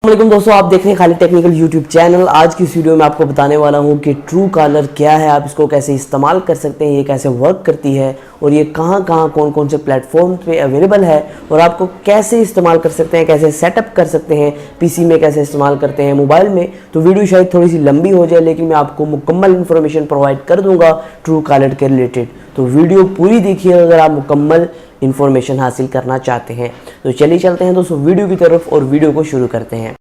वालेकुम दोस्तों, आप देख रहे हैं खालिद टेक्निकल यूट्यूब चैनल। आज की इस वीडियो में आपको बताने वाला हूं कि ट्रू कॉलर क्या है, आप इसको कैसे इस्तेमाल कर सकते हैं, ये कैसे वर्क करती है और ये कहां कौन कौन से प्लेटफॉर्म पे अवेलेबल है और आपको कैसे इस्तेमाल कर सकते हैं, कैसे सेटअप कर सकते हैं, पीसी में कैसे इस्तेमाल करते हैं, मोबाइल में। तो वीडियो शायद थोड़ी सी लंबी हो जाए, लेकिन मैं आपको मुकम्मल इन्फॉर्मेशन प्रोवाइड कर दूँगा ट्रू कॉलर के रिलेटेड। तो वीडियो पूरी देखिए अगर आप मुकम्मल इन्फॉर्मेशन हासिल करना चाहते हैं। तो चलिए चलते हैं दोस्तों वीडियो की तरफ और वीडियो को शुरू करते हैं।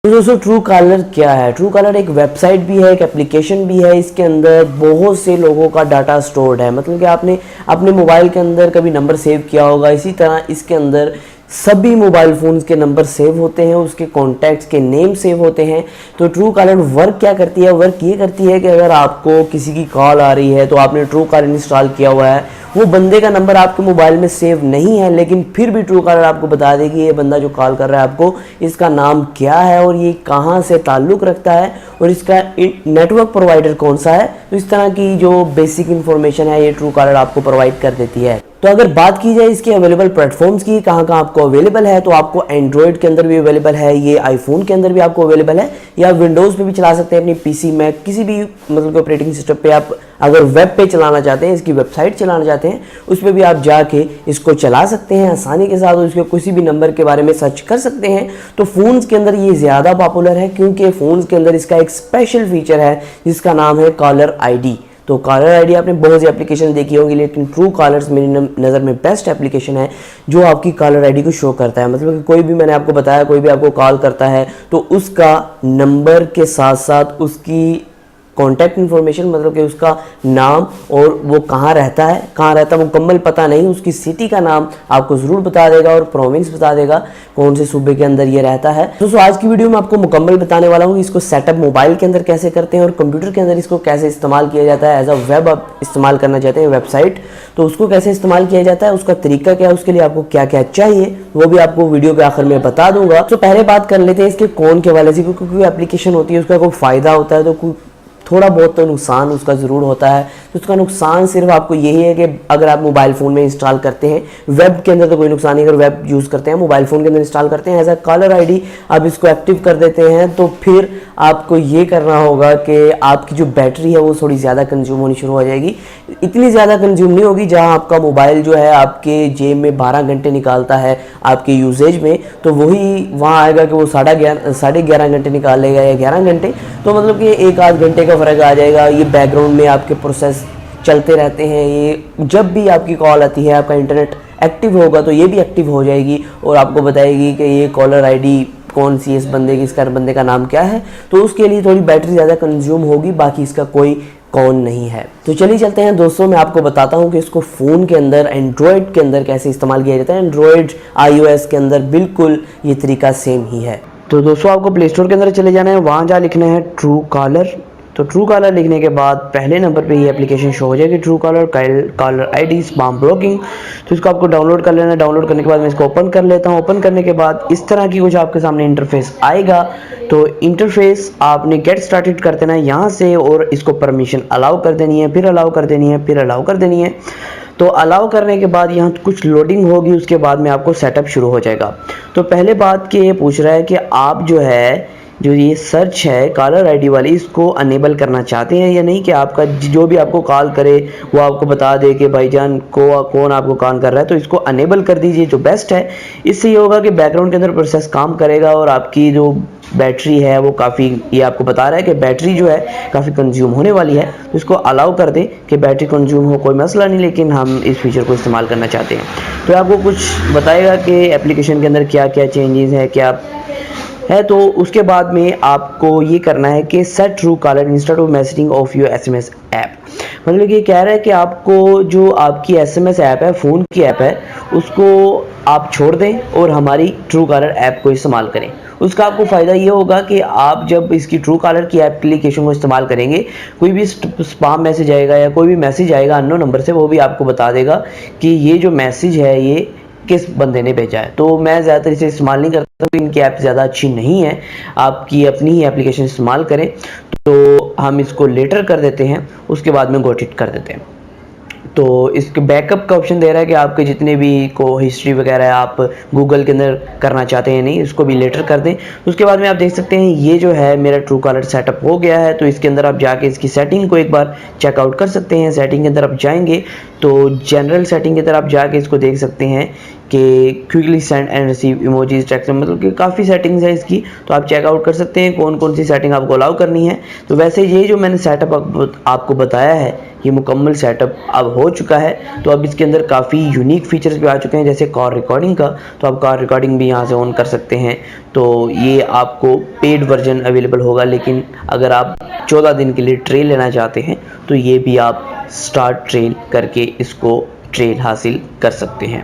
तो दोस्तों ट्रू कॉलर क्या है? ट्रू कॉलर एक वेबसाइट भी है, एक एप्लीकेशन भी है। इसके अंदर बहुत से लोगों का डाटा स्टोर्ड है, मतलब कि आपने अपने मोबाइल के अंदर कभी नंबर सेव किया होगा, इसी तरह इसके अंदर सभी मोबाइल फ़ोन्स के नंबर सेव होते हैं, उसके कॉन्टैक्ट्स के नेम सेव होते हैं। तो ट्रू कॉलर वर्क क्या करती है? वर्क ये करती है कि अगर आपको किसी की कॉल आ रही है तो आपने ट्रू कॉलर इंस्टॉल किया हुआ है, वो बंदे का नंबर आपके मोबाइल में सेव नहीं है, लेकिन फिर भी ट्रू कॉलर आपको बता देगी ये बंदा जो कॉल कर रहा है आपको, इसका नाम क्या है और ये कहाँ से ताल्लुक़ रखता है और इसका नेटवर्क प्रोवाइडर कौन सा है। तो इस तरह की जो बेसिक इन्फॉर्मेशन है ये ट्रू कॉलर आपको प्रोवाइड कर देती है। तो अगर बात की जाए इसके अवेलेबल प्लेटफॉर्म्स की, कहाँ आपको अवेलेबल है, तो आपको एंड्रॉयड के अंदर भी अवेलेबल है, ये आईफोन के अंदर भी आपको अवेलेबल है, या विंडोज़ पे भी चला सकते हैं अपनी पीसी में, किसी भी मतलब ऑपरेटिंग सिस्टम पे। आप अगर वेब पे चलाना चाहते हैं, इसकी वेबसाइट चलाना चाहते हैं, उस पर भी आप जाके इसको चला सकते हैं आसानी के साथ और इसके किसी भी नंबर के बारे में सर्च कर सकते हैं। तो फ़ोन्स के अंदर ये ज़्यादा पॉपुलर है क्योंकि फ़ोन्स के अंदर इसका एक स्पेशल फीचर है जिसका नाम है कॉलर आईडी। तो कॉलर आईडी आपने बहुत सी एप्लीकेशन देखी होंगी, लेकिन ट्रू कॉलर्स मेरी नज़र में बेस्ट एप्लीकेशन है जो आपकी कॉलर आईडी को शो करता है। मतलब कि कोई भी, मैंने आपको बताया, कोई भी आपको कॉल करता है तो उसका नंबर के साथ साथ उसकी कॉन्टैक्ट इन्फॉर्मेशन, मतलब कि उसका नाम और वो कहाँ रहता है मुकम्मल पता नहीं, उसकी सिटी का नाम आपको ज़रूर बता देगा और प्रोविंस बता देगा कौन से सूबे के अंदर ये रहता है। दोस्तों आज की वीडियो में आपको मुकम्मल बताने वाला हूँ कि इसको सेटअप मोबाइल के अंदर कैसे करते हैं और कंप्यूटर के अंदर इसको कैसे इस्तेमाल किया जाता है। एज अ वेब आप इस्तेमाल करना चाहते हैं वेबसाइट, तो उसको कैसे इस्तेमाल किया जाता है, उसका तरीका क्या है, उसके लिए आपको क्या क्या चाहिए, वो भी आपको वीडियो के आखिर में बता दूंगा। तो पहले बात कर लेते हैं इसके कौन के वाले से, क्योंकि कोई एप्लीकेशन होती है उसका कोई फ़ायदा होता है तो थोड़ा बहुत तो नुकसान उसका ज़रूर होता है। तो उसका नुकसान सिर्फ आपको यही है कि अगर आप मोबाइल फ़ोन में इंस्टॉल करते हैं, वेब के अंदर तो कोई नुकसान नहीं, अगर वेब यूज़ करते हैं, मोबाइल फ़ोन के अंदर इंस्टॉल करते हैं, एज अ कॉलर आईडी आप इसको एक्टिव कर देते हैं, तो फिर आपको ये करना होगा कि आपकी जो बैटरी है वो थोड़ी ज़्यादा कंज्यूम होनी शुरू हो जाएगी। इतनी ज़्यादा कंज्यूम नहीं होगी, जहाँ आपका मोबाइल जो है आपके जेब में 12 घंटे निकालता है आपके यूजेज में, तो वही वहाँ आएगा कि वो 11.5 घंटे निकालेगा या 11 घंटे। तो मतलब कि 1-8 घंटे का फ़र्क आ जाएगा। ये बैकग्राउंड में आपके प्रोसेस चलते रहते हैं, ये जब भी आपकी कॉल आती है, आपका इंटरनेट एक्टिव होगा तो ये भी एक्टिव हो जाएगी और आपको बताएगी कि ये कॉलर आईडी कौन सी है, इस बंदे की, इसका बंदे का नाम क्या है। तो उसके लिए थोड़ी बैटरी ज़्यादा कंज्यूम होगी, बाकी इसका कोई कौन नहीं है। तो चलिए चलते हैं दोस्तों, मैं आपको बताता हूँ कि इसको फ़ोन के अंदर, एंड्रॉयड के अंदर कैसे इस्तेमाल किया जाता है। एंड्रॉयड iOS के अंदर बिल्कुल ये तरीका सेम ही है। तो दोस्तों आपको प्ले स्टोर के अंदर चले जाना है, वहाँ जहाँ लिखना है ट्रू कॉलर। तो ट्रू कॉलर लिखने के बाद पहले नंबर पे ये एप्लीकेशन शो हो जाएगी, true collar caller ID spam blocking. तो इसको आपको डाउनलोड कर लेना है। डाउनलोड करने के बाद मैं इसको ओपन कर लेता हूँ। ओपन करने के बाद इस तरह की कुछ आपके सामने इंटरफेस आएगा। तो इंटरफेस आपने गेट स्टार्टेड कर देना है यहाँ से और इसको परमिशन अलाउ कर देनी है, फिर अलाउ कर देनी है, फिर अलाउ कर देनी है। तो अलाउ करने के बाद यहाँ कुछ लोडिंग होगी, उसके बाद में आपको सेटअप शुरू हो जाएगा। तो पहले बात कि ये पूछ रहा है कि आप जो ये सर्च है कॉलर आईडी वाली, इसको अनेबल करना चाहते हैं या नहीं, कि आपका जो भी आपको कॉल करे वो आपको बता दे कि भाईजान कौन आपको कॉल कर रहा है। तो इसको अनेबल कर दीजिए, जो बेस्ट है। इससे ये होगा कि बैकग्राउंड के अंदर प्रोसेस काम करेगा और आपकी जो बैटरी है वो काफ़ी, ये आपको बता रहा है कि बैटरी जो है काफ़ी कंज्यूम होने वाली है। तो इसको अलाउ कर दे कि बैटरी कंज्यूम हो, कोई मसला नहीं, लेकिन हम इस फीचर को इस्तेमाल करना चाहते हैं। तो आपको कुछ बताएगा कि एप्लीकेशन के अंदर क्या क्या चेंजेस है, क्या है। तो उसके बाद में आपको ये करना है कि set true collar instead of messaging of your SMS app. मतलब ये कह रहा है कि आपको जो आपकी SMS ऐप है, फ़ोन की ऐप है, उसको आप छोड़ दें और हमारी ट्रू कॉलर ऐप को इस्तेमाल करें। उसका आपको फ़ायदा ये होगा कि आप जब इसकी ट्रू कॉलर की एप्लीकेशन को इस्तेमाल करेंगे, कोई भी स्पैम मैसेज आएगा या कोई भी मैसेज आएगा अननोन नंबर से, वो भी आपको बता देगा कि ये जो मैसेज है ये किस बंदे ने भेजा है। तो मैं ज़्यादातर इसे इस्तेमाल नहीं करता हूँ, इनकी ऐप ज़्यादा अच्छी नहीं है, आपकी अपनी ही एप्लीकेशन इस्तेमाल करें। तो हम इसको लेटर कर देते हैं, उसके बाद में गॉट इट कर देते हैं। तो इसके बैकअप का ऑप्शन दे रहा है कि आपके जितने भी को हिस्ट्री वगैरह आप गूगल के अंदर करना चाहते हैं नहीं, इसको भी लेटर कर दें। उसके बाद में आप देख सकते हैं ये जो है मेरा ट्रू कॉलर सेटअप हो गया है। तो इसके अंदर आप जाके इसकी सेटिंग को एक बार चेकआउट कर सकते हैं। सेटिंग के अंदर आप जाएंगे तो जनरल सेटिंग के अंदर आप जाके इसको देख सकते हैं कि quickly send and receive emojis text, मतलब कि काफ़ी सेटिंग्स है इसकी। तो आप चेकआउट कर सकते हैं कौन कौन सी सेटिंग आपको अलाउ करनी है। तो वैसे ये जो मैंने सेटअप आपको बताया है ये मुकम्मल सेटअप अब हो चुका है। तो अब इसके अंदर काफ़ी यूनिक फीचर्स भी आ चुके हैं, जैसे कॉल रिकॉर्डिंग का। तो आप कॉल रिकॉर्डिंग भी यहाँ से ऑन कर सकते हैं। तो ये आपको पेड वर्जन अवेलेबल होगा, लेकिन अगर आप 14 दिन के लिए ट्रेल लेना चाहते हैं तो ये भी आप स्टार्ट ट्रेल करके इसको ट्रेल हासिल कर सकते हैं।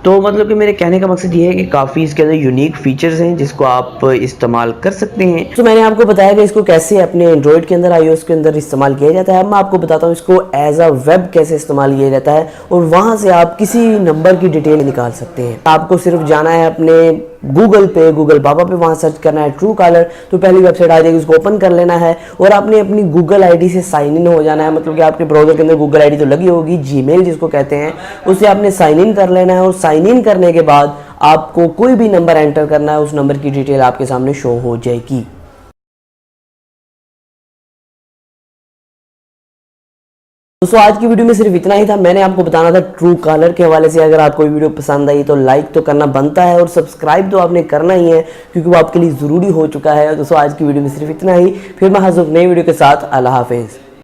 तो मतलब कि मेरे कहने का मकसद ये है कि काफ़ी इसके अंदर यूनिक फीचर्स हैं जिसको आप इस्तेमाल कर सकते हैं। तो मैंने आपको बताया कि इसको कैसे अपने एंड्रॉयड के अंदर iOS के अंदर इस्तेमाल किया जाता है। अब मैं आपको बताता हूँ इसको एज अ वेब कैसे इस्तेमाल किया जाता है, और वहाँ से आप किसी नंबर की डिटेल निकाल सकते हैं। आपको सिर्फ जाना है अपने गूगल पे, गूगल बाबा पे, वहाँ सर्च करना है ट्रू कॉलर। तो पहली वेबसाइट आ जाएगी, उसको ओपन कर लेना है और आपने अपनी गूगल आईडी से साइन इन हो जाना है। मतलब कि आपके ब्राउजर के अंदर गूगल आईडी तो लगी होगी, जीमेल जिसको कहते हैं, उससे आपने साइन इन कर लेना है। और साइन इन करने के बाद आपको कोई भी नंबर एंटर करना है, उस नंबर की डिटेल आपके सामने शो हो जाएगी। दोस्तों आज की वीडियो में सिर्फ इतना ही था। मैंने आपको बताना था ट्रू कॉलर के हवाले से। अगर आपको वीडियो पसंद आई तो लाइक तो करना बनता है और सब्सक्राइब तो आपने करना ही है, क्योंकि वो आपके लिए ज़रूरी हो चुका है। दोस्तों आज की वीडियो में सिर्फ इतना ही। फिर मैं हाजिर नई वीडियो के साथ। अल्लाह हाफिज़।